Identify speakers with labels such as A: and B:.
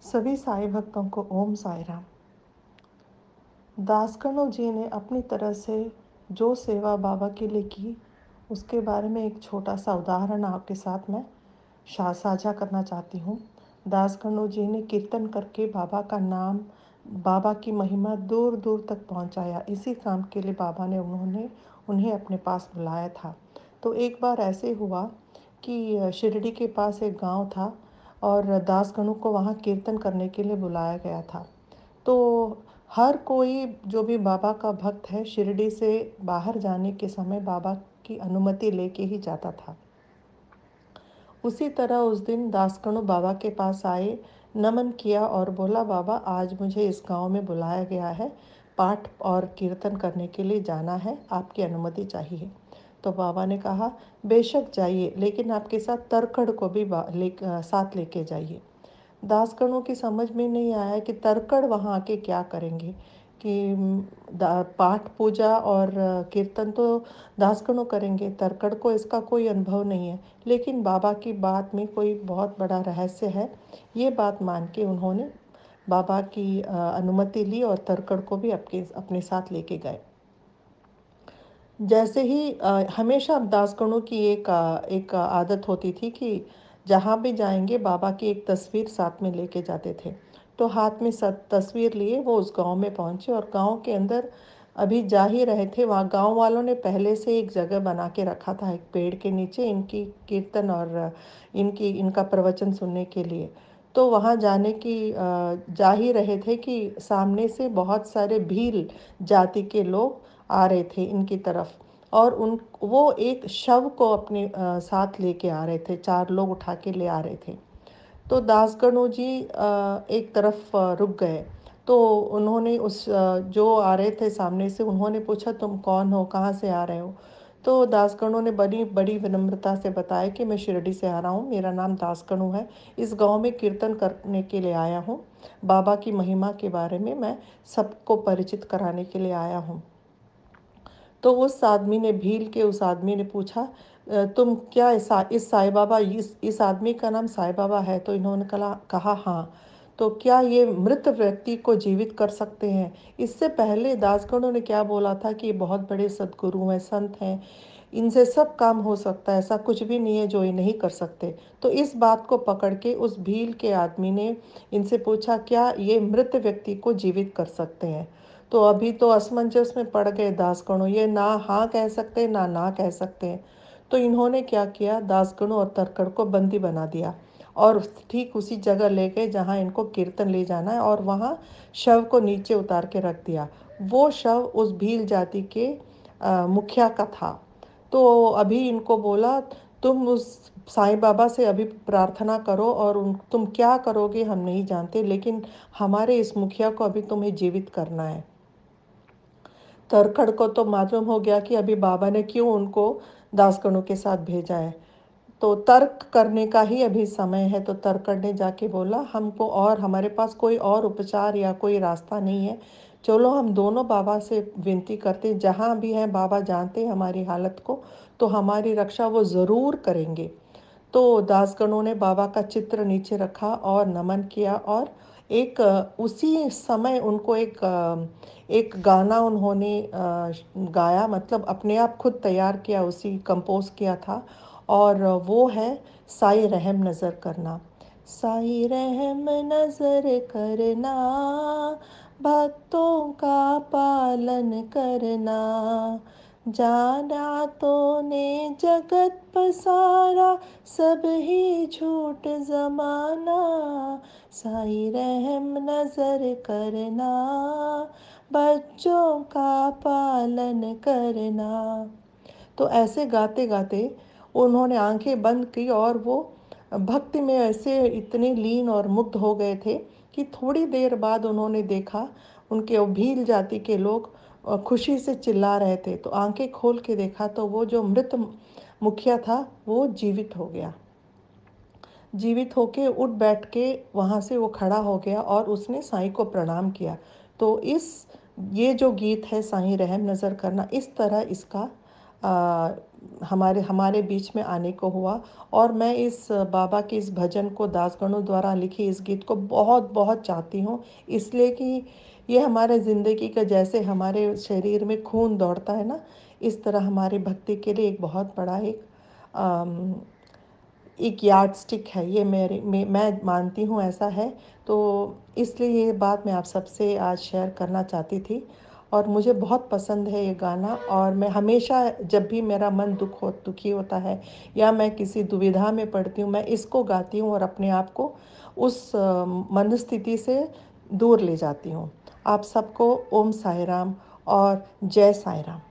A: सभी साईं भक्तों को ओम साईं राम। दासकणु जी ने अपनी तरह से जो सेवा बाबा के लिए की, उसके बारे में एक छोटा सा उदाहरण आपके साथ मैं साझा करना चाहती हूँ। दासकणु जी ने कीर्तन करके बाबा का नाम, बाबा की महिमा दूर दूर तक पहुँचाया। इसी काम के लिए बाबा ने उन्हें अपने पास बुलाया था। तो एक बार ऐसे हुआ कि शिरडी के पास एक गांव था और दासकणु को वहाँ कीर्तन करने के लिए बुलाया गया था। तो हर कोई जो भी बाबा का भक्त है, शिरडी से बाहर जाने के समय बाबा की अनुमति लेके ही जाता था। उसी तरह उस दिन दासकणु बाबा के पास आए, नमन किया और बोला, बाबा आज मुझे इस गांव में बुलाया गया है, पाठ और कीर्तन करने के लिए जाना है, आपकी अनुमति चाहिए। तो बाबा ने कहा, बेशक जाइए, लेकिन आपके साथ तरकड़ को भी साथ लेके जाइए। दासगणों की समझ में नहीं आया कि तरकड़ वहाँ आके क्या करेंगे, कि पाठ पूजा और कीर्तन तो दासगणों करेंगे, तरकड़ को इसका कोई अनुभव नहीं है। लेकिन बाबा की बात में कोई बहुत बड़ा रहस्य है, ये बात मान के उन्होंने बाबा की अनुमति ली और तरकड़ को भी अपने साथ लेके गए। जैसे ही हमेशा दासगणों की एक आदत होती थी कि जहाँ भी जाएंगे बाबा की एक तस्वीर साथ में लेके जाते थे। तो हाथ में तस्वीर लिए वो उस गांव में पहुँचे और गांव के अंदर अभी जा ही रहे थे। वहाँ गांव वालों ने पहले से एक जगह बना के रखा था, एक पेड़ के नीचे इनकी कीर्तन और इनका प्रवचन सुनने के लिए। तो वहाँ जाने की जा ही रहे थे कि सामने से बहुत सारे भील जाति के लोग आ रहे थे इनकी तरफ, और वो एक शव को अपने साथ लेके आ रहे थे, 4 लोग उठा के ले आ रहे थे। तो दासगणु जी एक तरफ रुक गए। तो उन्होंने जो आ रहे थे सामने से, उन्होंने पूछा, तुम कौन हो, कहाँ से आ रहे हो? तो दासगणु ने बड़ी बड़ी विनम्रता से बताया कि मैं शिरडी से आ रहा हूँ, मेरा नाम दासगणु है, इस गांव में कीर्तन करने के लिए आया हूँ, बाबा की महिमा के बारे में मैं सबको परिचित कराने के लिए आया हूँ। तो उस आदमी ने, भील के उस आदमी ने पूछा, तुम क्या इस साईं बाबा, इस आदमी का नाम साईं बाबा है? तो इन्होंने कहा हाँ। तो क्या ये मृत व्यक्ति को जीवित कर सकते हैं? इससे पहले दासगणों ने क्या बोला था कि ये बहुत बड़े सद्गुरु हैं, संत हैं, इनसे सब काम हो सकता है, ऐसा कुछ भी नहीं है जो ये नहीं कर सकते। तो इस बात को पकड़ के उस भील के आदमी ने इनसे पूछा, क्या ये मृत व्यक्ति को जीवित कर सकते हैं? तो अभी तो असमंजस में पड़ गए दासगणु, ये ना हाँ कह सकते ना कह सकते। तो इन्होंने क्या किया, दासगणु और तरकड़ को बंदी बना दिया और ठीक उसी जगह ले गए जहाँ इनको कीर्तन ले जाना है, और वहाँ शव को नीचे उतार के रख दिया। वो शव उस भील जाति के मुखिया का था। तो अभी इनको बोला, तुम उस साईं बाबा से अभी प्रार्थना करो, और तुम क्या करोगे हम नहीं जानते, लेकिन हमारे इस मुखिया को अभी तुम्हें जीवित करना है। तरखड़ को तो मालूम हो गया कि अभी बाबा ने क्यों उनको दासगणों के साथ भेजा है। तो तर्क करने का ही अभी समय है। तो तरकड़ ने जाके बोला, हमको और हमारे पास कोई और उपचार या कोई रास्ता नहीं है, चलो हम दोनों बाबा से विनती करते, जहाँ भी हैं बाबा जानते हैं हमारी हालत को, तो हमारी रक्षा वो ज़रूर करेंगे। तो दासगणों ने बाबा का चित्र नीचे रखा और नमन किया, और उसी समय उनको एक गाना उन्होंने गाया, मतलब अपने आप खुद तैयार किया, उसी कंपोज किया था। और वो है, साई रहम नज़र करना। साई रहम नज़र करना, भक्तों का पालन करना, जाना तूने जगत पसारा, सब ही झूठ जमाना, साई रहम नजर करना, बच्चों का पालन करना। तो ऐसे गाते गाते उन्होंने आंखें बंद की, और वो भक्ति में ऐसे इतने लीन और मुग्ध हो गए थे कि थोड़ी देर बाद उन्होंने देखा उनके भील जाति के लोग खुशी से चिल्ला रहे थे। तो आंखें खोल के देखा तो वो जो मृत मुखिया था वो जीवित हो गया। जीवित होके उठ बैठ के वहाँ से वो खड़ा हो गया और उसने साईं को प्रणाम किया। तो ये जो गीत है, साईं रहम नज़र करना, इस तरह इसका आ, हमारे हमारे बीच में आने को हुआ। और मैं इस बाबा के इस भजन को, दास गणों द्वारा लिखे इस गीत को बहुत बहुत चाहती हूँ, इसलिए कि ये हमारे ज़िंदगी का, जैसे हमारे शरीर में खून दौड़ता है ना, इस तरह हमारी भक्ति के लिए एक बहुत बड़ा एक यार्ड स्टिक है ये। मैं मानती हूँ ऐसा है। तो इसलिए ये बात मैं आप सबसे आज शेयर करना चाहती थी। और मुझे बहुत पसंद है ये गाना, और मैं हमेशा जब भी मेरा मन दुखी होता है या मैं किसी दुविधा में पड़ती हूँ, मैं इसको गाती हूँ और अपने आप को उस मनस्थिति से दूर ले जाती हूँ। आप सबको ओम साई राम और जय साई राम।